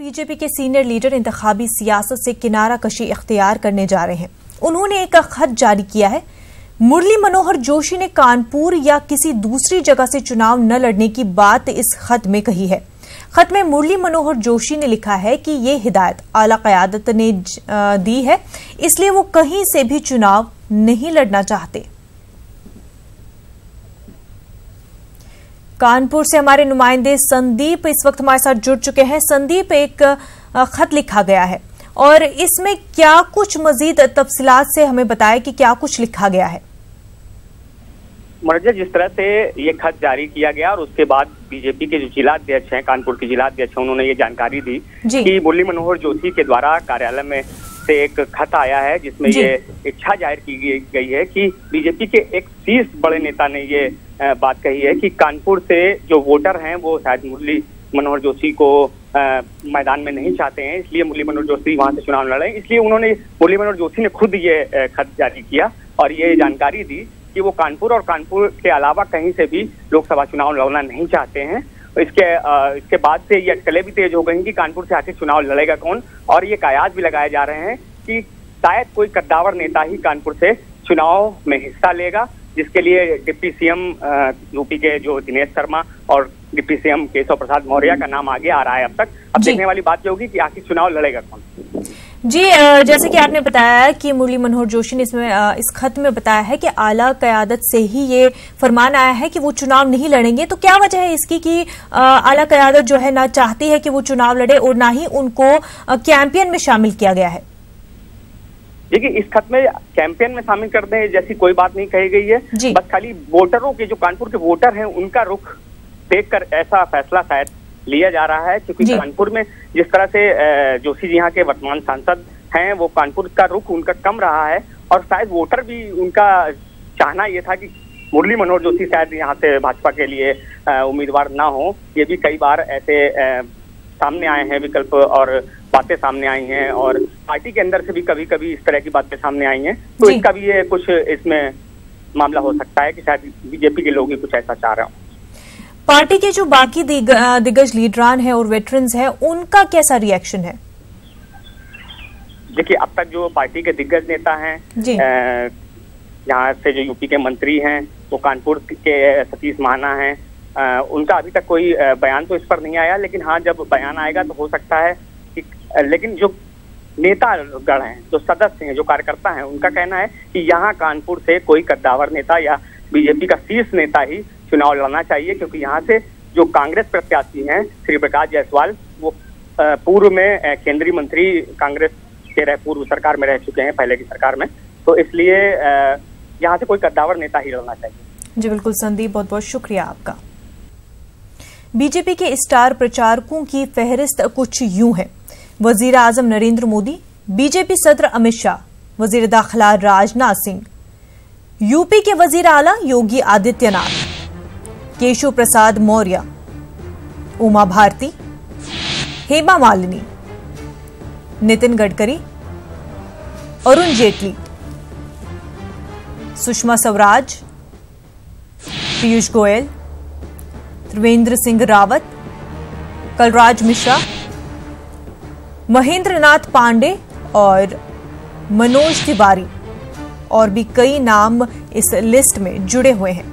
BJP के senior leader इंतखाबी सियासत से किनारा कशी इख्तियार करने जा रहे हैं। उन्होंने एक खत जारी किया है। मुरली मनोहर जोशी ने कानपुर या किसी दूसरी जगह से चुनाव न लड़ने की बात इस खत में कही है। खत में मुरली मनोहर जोशी ने लिखा है कि ये हिदायत आला क़यादत ने दी है, इसलिए वो कहीं से भी चुनाव नहीं लड़ना चाहते। कानपुर से हमारे नुमाइंदे संदीप इस वक्त हमारे साथ जुड़ चुके हैं। संदीप, एक खत लिखा गया है और इसमें क्या कुछ मजीद तफसीलात से हमें बताएं कि क्या कुछ लिखा गया है। मर्जा, जिस तरह से ये खत जारी किया गया और उसके बाद बीजेपी के जो जिलाध्यक्ष हैं, कानपुर के जिलाध्यक्ष हैं, उन्होंने ये जानकारी दी कि मुरली मनोहर जोशी के द्वारा कार्यालय में से एक खत आया है जिसमें ये इच्छा जाहिर की गई है कि बीजेपी के एक शीर्ष बड़े नेता ने ये बात कही है कि कानपुर से जो वोटर हैं वो शायद मुरली मनोहर जोशी को मैदान में नहीं चाहते हैं, इसलिए मुरली मनोहर जोशी वहां से चुनाव लड़े। इसलिए उन्होंने मुरली मनोहर जोशी ने खुद ये खत जारी किया और ये जानकारी दी कि वो कानपुर और कानपुर के अलावा कहीं से भी लोकसभा चुनाव लड़ना नहीं चाहते हैं। इसके बाद से ये अटकलें भी तेज हो गई कि कानपुर से आखिर चुनाव लड़ेगा कौन, और ये कयास भी लगाए जा रहे हैं कि शायद कोई कद्दावर नेता ही कानपुर से चुनाव में हिस्सा लेगा, जिसके लिए डिप्टी सीएम यूपी के जो दिनेश शर्मा और डिप्टी सीएम केशव प्रसाद मौर्य का नाम आगे आ रहा है अब तक। अब देखने वाली बात ये होगी कि आखिर चुनाव लड़ेगा कौन। जी, जैसे कि आपने बताया कि मुरली मनोहर जोशी ने इसमें इस खत में बताया है कि आला क़यादत से ही ये फरमान आया है कि वो चुनाव नहीं लड़ेंगे, तो क्या वजह है इसकी कि आला क़यादत जो है ना चाहती है कि वो चुनाव लड़े और ना ही उनको कैंपेन में शामिल किया गया है? देखिए, इस खत में कैंपेन में शामिल करने जैसी कोई बात नहीं कही गई है, बस खाली वोटरों के जो कानपुर के वोटर हैं उनका रुख देखकर ऐसा फैसला शायद लिया जा रहा है, क्योंकि कानपुर में जिस तरह से जोशी जी यहाँ के वर्तमान सांसद हैं वो कानपुर का रुख उनका कम रहा है और शायद वोटर भी उनका चाहना ये था कि मुरली मनोहर जोशी शायद यहाँ से भाजपा के लिए उम्मीदवार ना हो। ये भी कई बार ऐसे सामने आए हैं विकल्प और बातें सामने आई हैं और पार्टी के अंदर से भी कभी कभी इस तरह की बातें सामने आई हैं, तो इसका भी ये कुछ इसमें मामला हो सकता है कि शायद बीजेपी के लोग ही कुछ ऐसा चाह रहे हो। पार्टी के जो बाकी दिग्गज लीडरान हैं और वेटरन्स हैं, उनका कैसा रिएक्शन है? देखिए, अब तक जो पार्टी के दिग्गज नेता हैं, यहाँ से जो यूपी के मंत्री हैं, वो कानपुर के सतीश महाना हैं, उनका अभी तक कोई बयान तो इस पर नहीं आया, लेकिन हाँ जब बयान आएगा तो हो सकता है कि, लेकिन जो नेतागण हैं, जो सदस्य हैं, जो कार्यकर्ता हैं, उनका कहना है कि यहाँ कानपुर से कोई कद्दावर नेता या बीजेपी का शीर्ष नेता ही चुनाव लड़ना चाहिए, क्योंकि यहाँ से जो कांग्रेस प्रत्याशी हैं श्री प्रकाश जायसवाल, वो पूर्व में केंद्रीय मंत्री कांग्रेस के पूर्व सरकार में रह चुके हैं, पहले की सरकार में, तो इसलिए यहाँ से कोई कद्दावर नेता ही लड़ना चाहिए। जी बिल्कुल संदीप, बहुत बहुत शुक्रिया आपका। बीजेपी के स्टार प्रचारकों की फहरिस्त कुछ यूं है। वजीर आजम नरेंद्र मोदी, बीजेपी सदर अमित शाह, वजीर दाखिला राजनाथ सिंह, यूपी के वजीर आला योगी आदित्यनाथ, केशव प्रसाद मौर्य, उमा भारती, हेमा मालिनी, नितिन गडकरी, अरुण जेटली, सुषमा स्वराज, पीयूष गोयल, त्रिवेंद्र सिंह रावत, कलराज मिश्रा, महेंद्र नाथ पांडे और मनोज तिवारी और भी कई नाम इस लिस्ट में जुड़े हुए हैं।